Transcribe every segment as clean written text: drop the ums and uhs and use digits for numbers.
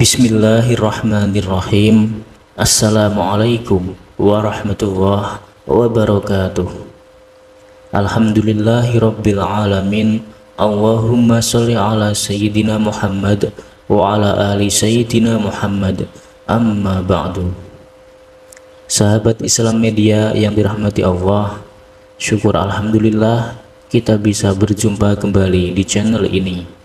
Bismillahirrahmanirrahim. Assalamualaikum warahmatullahi wabarakatuh. Alhamdulillahirabbil alamin. Allahumma sholli ala sayyidina Muhammad wa ala ali sayyidina Muhammad. Amma ba'du. Sahabat Islam Media yang dirahmati Allah, syukur alhamdulillah kita bisa berjumpa kembali di channel ini.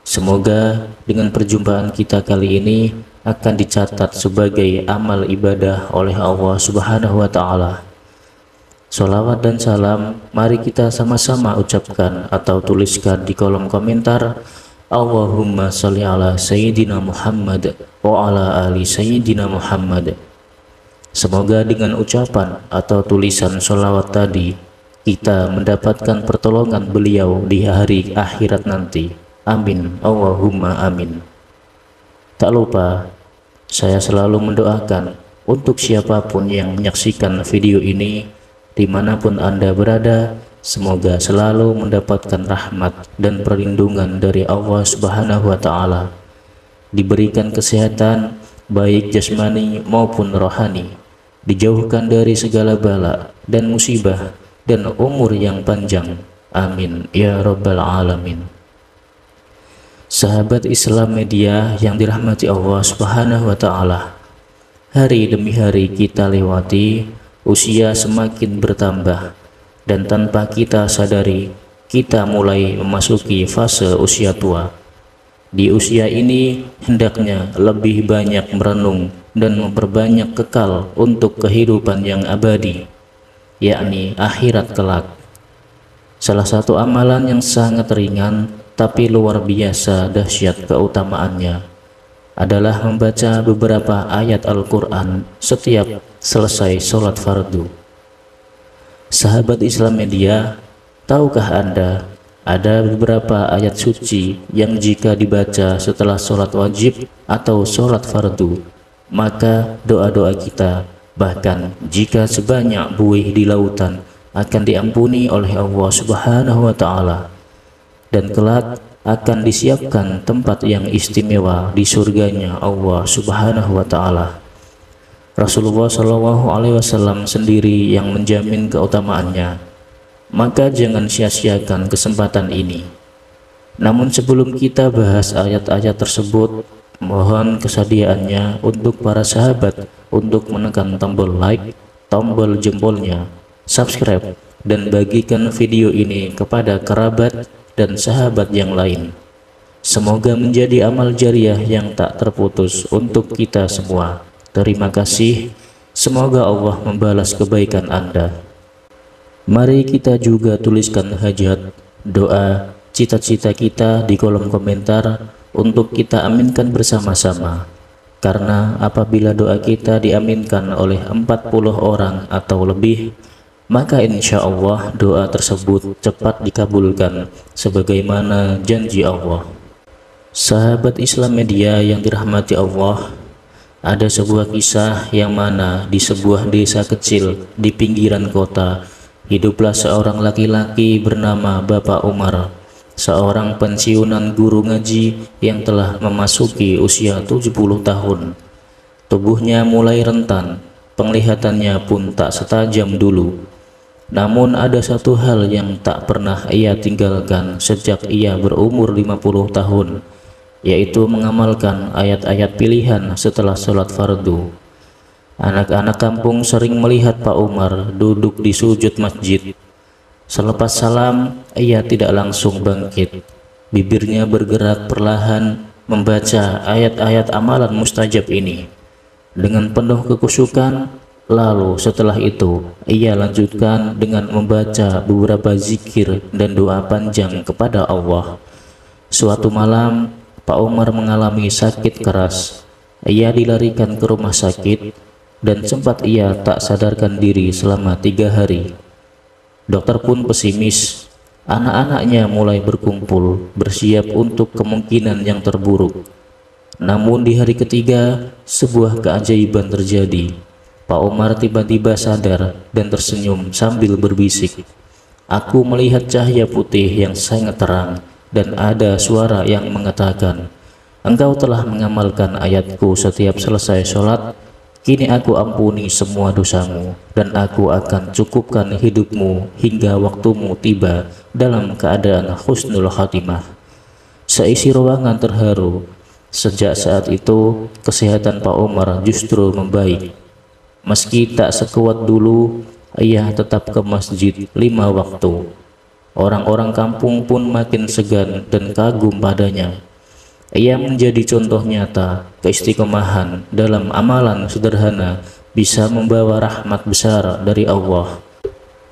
Semoga dengan perjumpaan kita kali ini akan dicatat sebagai amal ibadah oleh Allah Subhanahu wa Ta'ala. Sholawat dan salam mari kita sama-sama ucapkan atau tuliskan di kolom komentar. Allahumma sholli ala sayyidina Muhammad wa ala ali sayyidina Muhammad. Semoga dengan ucapan atau tulisan sholawat tadi kita mendapatkan pertolongan beliau di hari akhirat nanti. Amin, Allahumma amin. Tak lupa, saya selalu mendoakan untuk siapapun yang menyaksikan video ini, dimanapun Anda berada, semoga selalu mendapatkan rahmat dan perlindungan dari Allah Subhanahu wa Ta'ala, diberikan kesehatan baik jasmani maupun rohani, dijauhkan dari segala bala dan musibah, dan umur yang panjang. Amin ya rabbal alamin. Sahabat Islam Media yang dirahmati Allah Subhanahu wa Ta'ala, hari demi hari kita lewati, usia semakin bertambah, dan tanpa kita sadari kita mulai memasuki fase usia tua. Di usia ini hendaknya lebih banyak merenung dan memperbanyak kekal untuk kehidupan yang abadi, yakni akhirat kelak. Salah satu amalan yang sangat ringan tapi luar biasa dahsyat keutamaannya adalah membaca beberapa ayat Al-Quran setiap selesai sholat fardu. Sahabat Islam Media, tahukah Anda ada beberapa ayat suci yang jika dibaca setelah sholat wajib atau sholat fardu, maka doa-doa kita, bahkan jika sebanyak buih di lautan, akan diampuni oleh Allah Subhanahu wa Ta'ala, dan kelak akan disiapkan tempat yang istimewa di surganya Allah Subhanahu wa Ta'ala. Rasulullah SAW sendiri yang menjamin keutamaannya, maka jangan sia-siakan kesempatan ini. Namun sebelum kita bahas ayat-ayat tersebut, mohon kesediaannya untuk para sahabat untuk menekan tombol like, tombol jempolnya, subscribe, dan bagikan video ini kepada kerabat dan sahabat yang lain. Semoga menjadi amal jariah yang tak terputus untuk kita semua. Terima kasih. Semoga Allah membalas kebaikan Anda. Mari kita juga tuliskan hajat, doa, cita-cita kita di kolom komentar untuk kita aminkan bersama-sama. Karena apabila doa kita diaminkan oleh 40 orang atau lebih, maka insya Allah doa tersebut cepat dikabulkan sebagaimana janji Allah. Sahabat Islam Media yang dirahmati Allah, ada sebuah kisah yang mana di sebuah desa kecil di pinggiran kota hiduplah seorang laki-laki bernama Bapak Umar, seorang pensiunan guru ngaji yang telah memasuki usia 70 tahun. Tubuhnya mulai rentan, penglihatannya pun tak setajam dulu. Namun ada satu hal yang tak pernah ia tinggalkan sejak ia berumur 50 tahun, yaitu mengamalkan ayat-ayat pilihan setelah sholat fardu. Anak-anak kampung sering melihat Pak Umar duduk di sujud masjid. Selepas salam, ia tidak langsung bangkit. Bibirnya bergerak perlahan membaca ayat-ayat amalan mustajab ini dengan penuh kekusyukan. Lalu setelah itu ia lanjutkan dengan membaca beberapa zikir dan doa panjang kepada Allah. Suatu malam Pak Umar mengalami sakit keras. Ia dilarikan ke rumah sakit dan sempat ia tak sadarkan diri selama 3 hari. Dokter pun pesimis. Anak-anaknya mulai berkumpul bersiap untuk kemungkinan yang terburuk. Namun di hari ketiga sebuah keajaiban terjadi. Pak Umar tiba-tiba sadar dan tersenyum sambil berbisik, "Aku melihat cahaya putih yang sangat terang dan ada suara yang mengatakan, Engkau telah mengamalkan ayatku setiap selesai sholat. Kini aku ampuni semua dosamu, dan aku akan cukupkan hidupmu hingga waktumu tiba dalam keadaan husnul khatimah. Seisi ruangan terharu. Sejak saat itu, kesehatan Pak Omar justru membaik. Meski tak sekuat dulu, ia tetap ke masjid 5 waktu. Orang-orang kampung pun makin segan dan kagum padanya. Ia menjadi contoh nyata keistiqomahan dalam amalan sederhana bisa membawa rahmat besar dari Allah.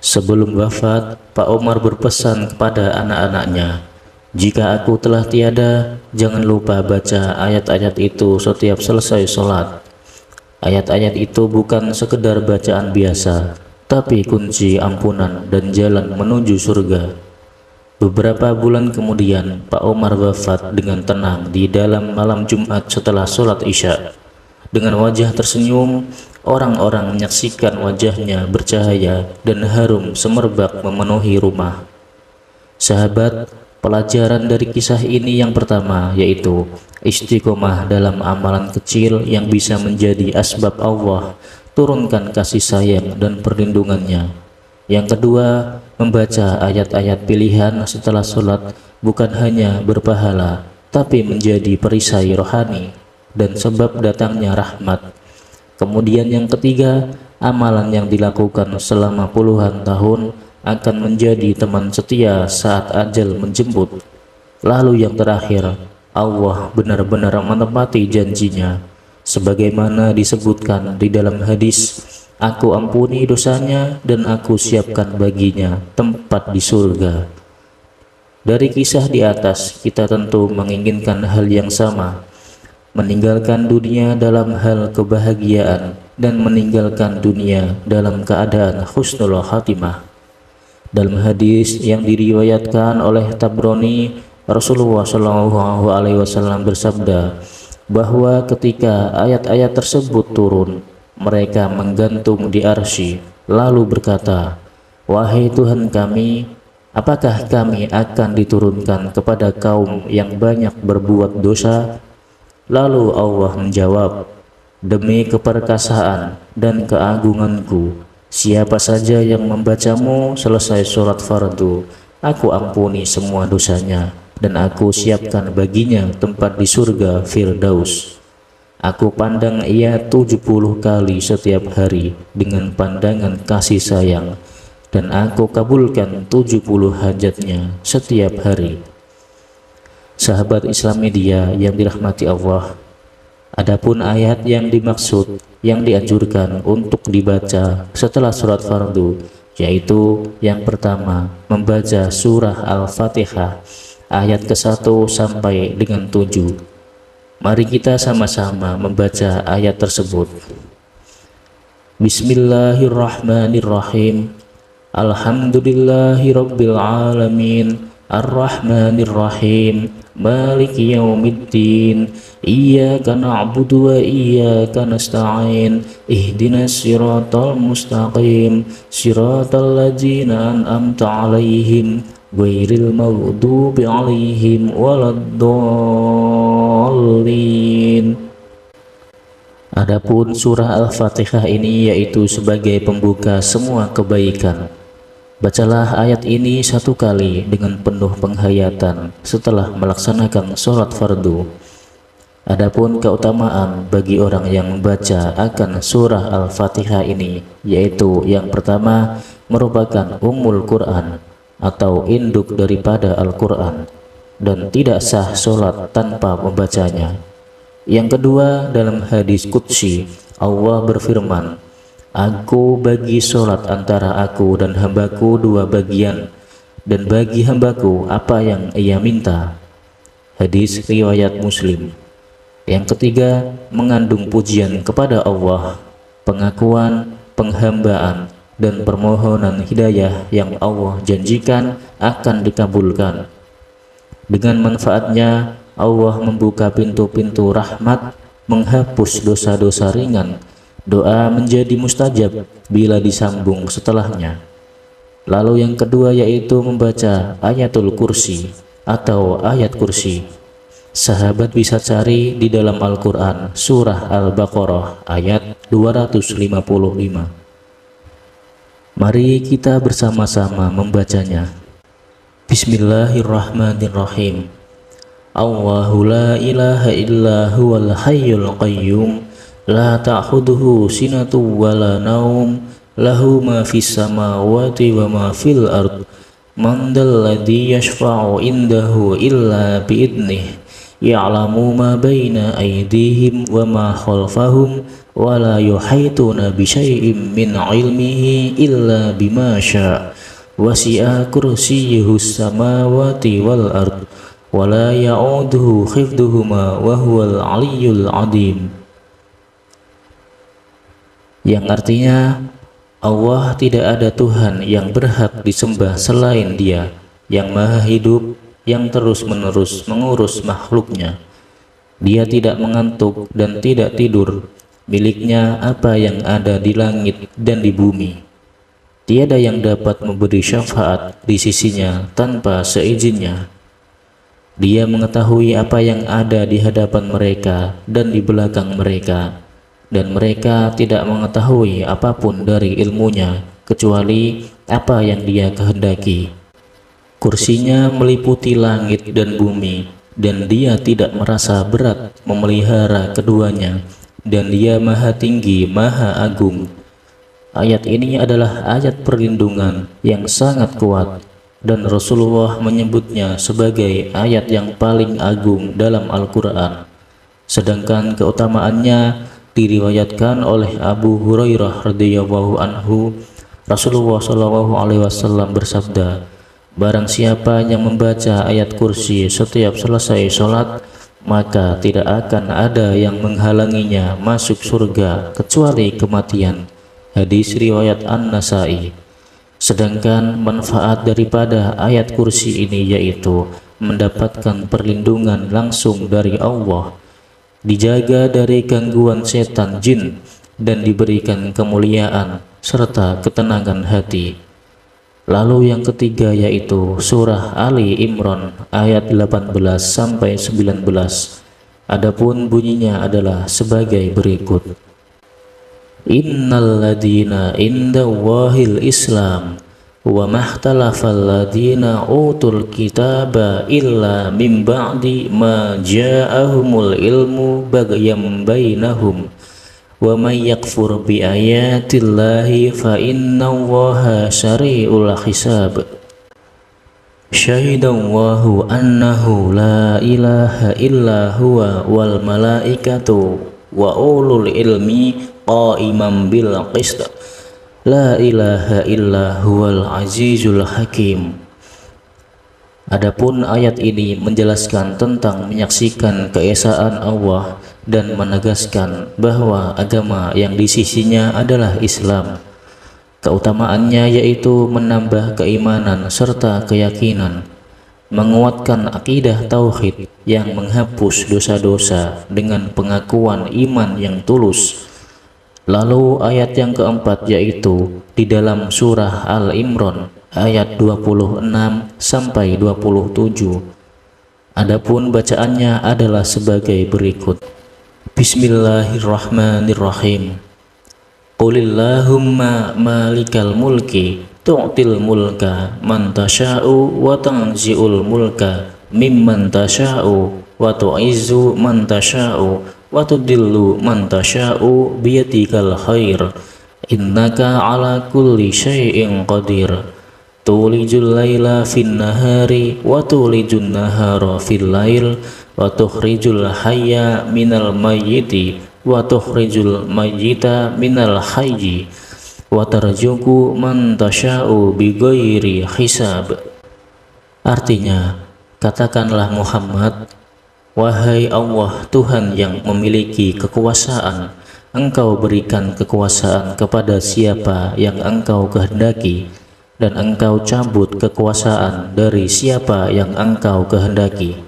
Sebelum wafat, Pak Omar berpesan kepada anak-anaknya, "Jika aku telah tiada, jangan lupa baca ayat-ayat itu setiap selesai sholat." Ayat-ayat itu bukan sekedar bacaan biasa, tapi kunci ampunan dan jalan menuju surga. Beberapa bulan kemudian, Pak Omar wafat dengan tenang di dalam malam Jumat setelah sholat Isya. Dengan wajah tersenyum, orang-orang menyaksikan wajahnya bercahaya dan harum semerbak memenuhi rumah. Sahabat, pelajaran dari kisah ini yang pertama yaitu istiqomah dalam amalan kecil yang bisa menjadi asbab Allah turunkan kasih sayang dan perlindungannya. Yang kedua, membaca ayat-ayat pilihan setelah sholat bukan hanya berpahala, tapi menjadi perisai rohani dan sebab datangnya rahmat. Kemudian yang ketiga, amalan yang dilakukan selama puluhan tahun akan menjadi teman setia saat ajal menjemput. Lalu yang terakhir, Allah benar-benar menepati janjinya. Sebagaimana disebutkan di dalam hadis, "Aku ampuni dosanya dan aku siapkan baginya tempat di surga." Dari kisah di atas, kita tentu menginginkan hal yang sama, meninggalkan dunia dalam hal kebahagiaan dan meninggalkan dunia dalam keadaan husnul khatimah. Dalam hadis yang diriwayatkan oleh Tabrani, Rasulullah SAW bersabda bahwa ketika ayat-ayat tersebut turun, mereka menggantung di arsy lalu berkata, "Wahai Tuhan kami, apakah kami akan diturunkan kepada kaum yang banyak berbuat dosa?" Lalu Allah menjawab, "Demi keperkasaan dan keagunganku, siapa saja yang membacamu selesai sholat fardu, aku ampuni semua dosanya dan aku siapkan baginya tempat di surga Firdaus. Aku pandang ia 70 kali setiap hari dengan pandangan kasih sayang, dan aku kabulkan 70 hajatnya setiap hari." Sahabat Islam Media yang dirahmati Allah, adapun ayat yang dimaksud yang dianjurkan untuk dibaca setelah surat fardu, yaitu yang pertama, membaca surah Al-Fatihah ayat ke-1 sampai dengan 7. Mari kita sama-sama membaca ayat tersebut. Bismillahirrahmanirrahim. Alhamdulillahirabbil alamin. Ar-Rahmanir-Rahim. Maliki yaumiddin. Iyyaka na'budu wa iyyaka nasta'in. Ihdinas siratal mustaqim. Siratal ladzina an'amta 'alaihim ghairil maghdubi 'alaihim waladdallin. Adapun surah Al-Fatihah ini yaitu sebagai pembuka semua kebaikan. Bacalah ayat ini 1 kali dengan penuh penghayatan setelah melaksanakan sholat fardu. Adapun keutamaan bagi orang yang membaca akan surah Al-Fatihah ini, yaitu yang pertama merupakan Ummul Quran atau induk daripada Al-Quran, dan tidak sah sholat tanpa membacanya. Yang kedua, dalam hadis qudsi Allah berfirman, "Aku bagi sholat antara aku dan hambaku 2 bagian, dan bagi hambaku apa yang ia minta." Hadis riwayat Muslim. Yang ketiga, mengandung pujian kepada Allah, pengakuan, penghambaan, dan permohonan hidayah yang Allah janjikan akan dikabulkan. Dengan manfaatnya, Allah membuka pintu-pintu rahmat, menghapus dosa-dosa ringan. Doa menjadi mustajab bila disambung setelahnya. Lalu yang kedua yaitu membaca ayatul kursi atau ayat kursi. Sahabat bisa cari di dalam Al-Quran, surah Al-Baqarah ayat 255. Mari kita bersama-sama membacanya. Bismillahirrahmanirrahim. Allahu la ilaha illa huwal hayyul qayyum, la ta'khudhuhu sinatun wa la naum, lahu ma fis samawati wa ma fil ard, man dalladzi yashfa'u indahu illa bi'idnih, ya'lamu ma baina aydihim wa ma khalfahum, wa la yuhaytuna bi syai'in min 'ilmihi illa bima syaa', wasi'a kursiyyuhus samawati wal ard, wa la ya'uduhu hifdhuhuma wa huwal 'aliyyul 'azim. Yang artinya, Allah tidak ada Tuhan yang berhak disembah selain Dia, yang maha hidup, yang terus-menerus mengurus makhluknya. Dia tidak mengantuk dan tidak tidur, miliknya apa yang ada di langit dan di bumi. Tiada yang dapat memberi syafaat di sisinya tanpa seizinnya. Dia mengetahui apa yang ada di hadapan mereka dan di belakang mereka, dan mereka tidak mengetahui apapun dari ilmunya kecuali apa yang Dia kehendaki. Kursinya meliputi langit dan bumi, dan Dia tidak merasa berat memelihara keduanya, dan Dia maha tinggi, maha agung. Ayat ini adalah ayat perlindungan yang sangat kuat, dan Rasulullah menyebutnya sebagai ayat yang paling agung dalam Al-Quran. Sedangkan keutamaannya diriwayatkan oleh Abu Hurairah radhiyallahu anhu. Rasulullah SAW bersabda, barang siapa yang membaca ayat kursi setiap selesai sholat, maka tidak akan ada yang menghalanginya masuk surga kecuali kematian. Hadis riwayat An-Nasai. Sedangkan manfaat daripada ayat kursi ini yaitu mendapatkan perlindungan langsung dari Allah, dijaga dari gangguan setan jin, dan diberikan kemuliaan serta ketenangan hati. Lalu yang ketiga yaitu surah Ali Imran ayat 18-19. Adapun bunyinya adalah sebagai berikut. Innal ladina indallahil islam wa mahtalafal ladina utul kitaba illa min ba'di ma ja'ahumul ilmu baghyan bainahum, wa may yakfur bi ayatillahi fa innallaha syari'ul hisab. Syahidallahu annahu la ilaha illa huwa wal malaikatu wa ulul ilmi qa'iman bil qist. La ilaha illa huwal azizul hakim. Adapun ayat ini menjelaskan tentang menyaksikan keesaan Allah dan menegaskan bahwa agama yang di sisinya adalah Islam. Keutamaannya yaitu menambah keimanan serta keyakinan, menguatkan akidah tauhid yang menghapus dosa-dosa dengan pengakuan iman yang tulus. Lalu ayat yang keempat yaitu di dalam surah Al-Imran ayat 26-27. Adapun bacaannya adalah sebagai berikut. Bismillahirrahmanirrahim. Qulillahumma malikal mulki tu'til mulka man tasha'u wa tanzi'ul mulka mimman tasha'u wa tu'izzu man tasha'u wa tudillu man tasha'u biyadikal khair innaka ala kulli syai'in qadir tulijul laila fin nahari wa tulijun nahara fil lail wa tukhrijul hayya minal mayyiti wa tukhrijul mayyita minal hayyi wa tarzuqu man tasha'u bighairi hisab. Artinya, katakanlah Muhammad, wahai Allah Tuhan yang memiliki kekuasaan, Engkau berikan kekuasaan kepada siapa yang Engkau kehendaki, dan Engkau cabut kekuasaan dari siapa yang Engkau kehendaki.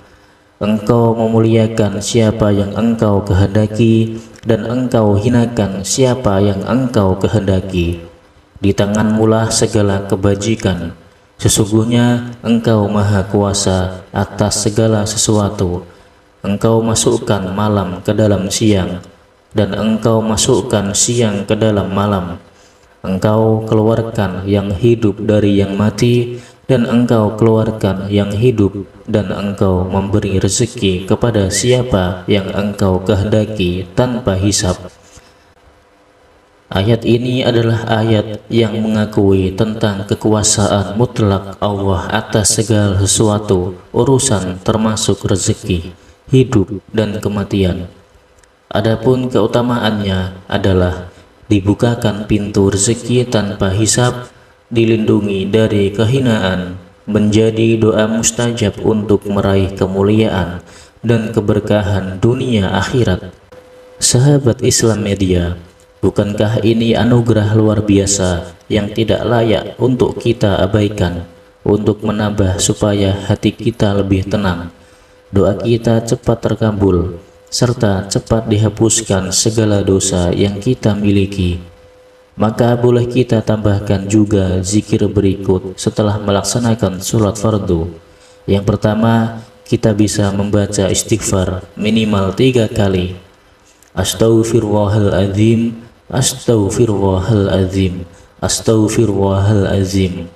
Engkau memuliakan siapa yang Engkau kehendaki, dan Engkau hinakan siapa yang Engkau kehendaki. Di tanganmu-lah segala kebajikan. Sesungguhnya Engkau maha kuasa atas segala sesuatu. Engkau masukkan malam ke dalam siang, dan Engkau masukkan siang ke dalam malam. Engkau keluarkan yang hidup dari yang mati, dan Engkau keluarkan yang hidup, dan Engkau memberi rezeki kepada siapa yang Engkau kehendaki tanpa hisab. Ayat ini adalah ayat yang mengakui tentang kekuasaan mutlak Allah atas segala sesuatu urusan termasuk rezeki, hidup, dan kematian. Adapun keutamaannya adalah dibukakan pintu rezeki tanpa hisab, dilindungi dari kehinaan, menjadi doa mustajab untuk meraih kemuliaan dan keberkahan dunia akhirat. Sahabat Islam Media, bukankah ini anugerah luar biasa yang tidak layak untuk kita abaikan, untuk menambah supaya hati kita lebih tenang, doa kita cepat terkabul, serta cepat dihapuskan segala dosa yang kita miliki? Maka boleh kita tambahkan juga zikir berikut setelah melaksanakan sholat fardu. Yang pertama, kita bisa membaca istighfar minimal 3 kali. Astaghfirullahaladzim, astaghfirullahaladzim, astaghfirullahaladzim.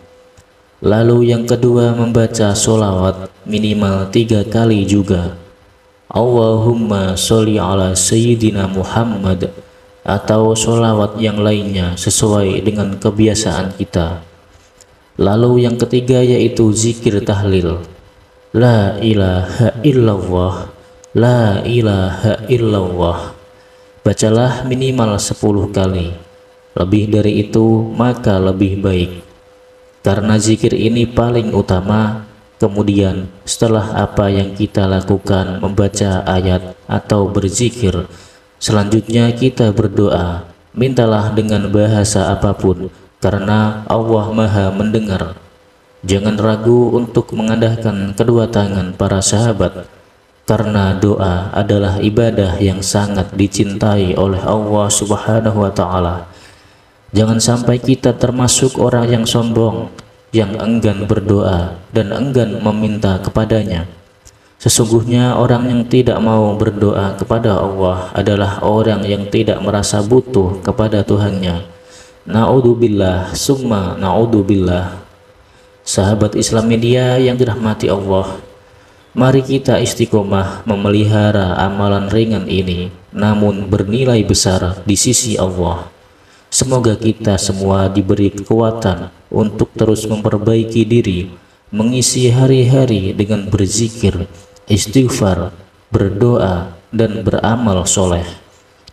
Lalu yang kedua, membaca sholawat minimal 3 kali juga. Allahumma sholli ala Sayyidina Muhammad, atau sholawat yang lainnya sesuai dengan kebiasaan kita. Lalu yang ketiga yaitu zikir tahlil. La ilaha illallah, la ilaha illallah. Bacalah minimal 10 kali. Lebih dari itu maka lebih baik, karena zikir ini paling utama. Kemudian setelah apa yang kita lakukan, membaca ayat atau berzikir, selanjutnya kita berdoa. Mintalah dengan bahasa apapun, karena Allah Maha mendengar. Jangan ragu untuk mengandalkan kedua tangan para sahabat, karena doa adalah ibadah yang sangat dicintai oleh Allah Subhanahu wa Ta'ala. Jangan sampai kita termasuk orang yang sombong, yang enggan berdoa dan enggan meminta kepadanya. Sesungguhnya orang yang tidak mau berdoa kepada Allah adalah orang yang tidak merasa butuh kepada Tuhannya. Na'udzubillah, summa na'udzubillah. Sahabat Islam Media yang dirahmati Allah, mari kita istiqomah memelihara amalan ringan ini, namun bernilai besar di sisi Allah. Semoga kita semua diberi kekuatan untuk terus memperbaiki diri, mengisi hari-hari dengan berzikir, istighfar, berdoa, dan beramal soleh.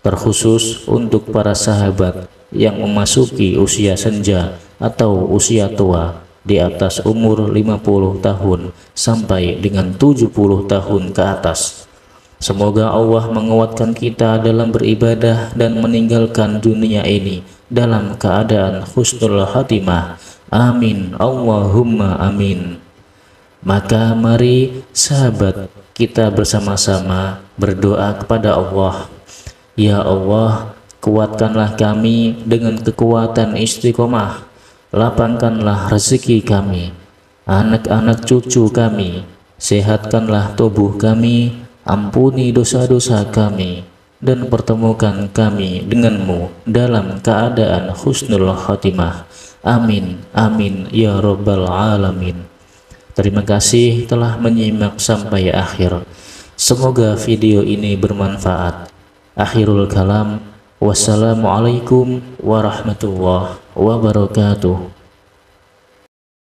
Terkhusus untuk para sahabat yang memasuki usia senja atau usia tua, di atas umur 50 tahun sampai dengan 70 tahun ke atas. Semoga Allah menguatkan kita dalam beribadah dan meninggalkan dunia ini dalam keadaan husnul khatimah. Amin, Allahumma amin. Maka mari sahabat, kita bersama-sama berdoa kepada Allah. Ya Allah, kuatkanlah kami dengan kekuatan istiqomah. Lapangkanlah rezeki kami, anak-anak cucu kami, sehatkanlah tubuh kami, ampuni dosa-dosa kami, dan pertemukan kami denganmu dalam keadaan husnul khatimah. Amin, amin, ya rabbal alamin. Terima kasih telah menyimak sampai akhir. Semoga video ini bermanfaat. Akhirul kalam, wassalamualaikum warahmatullahi wabarakatuh.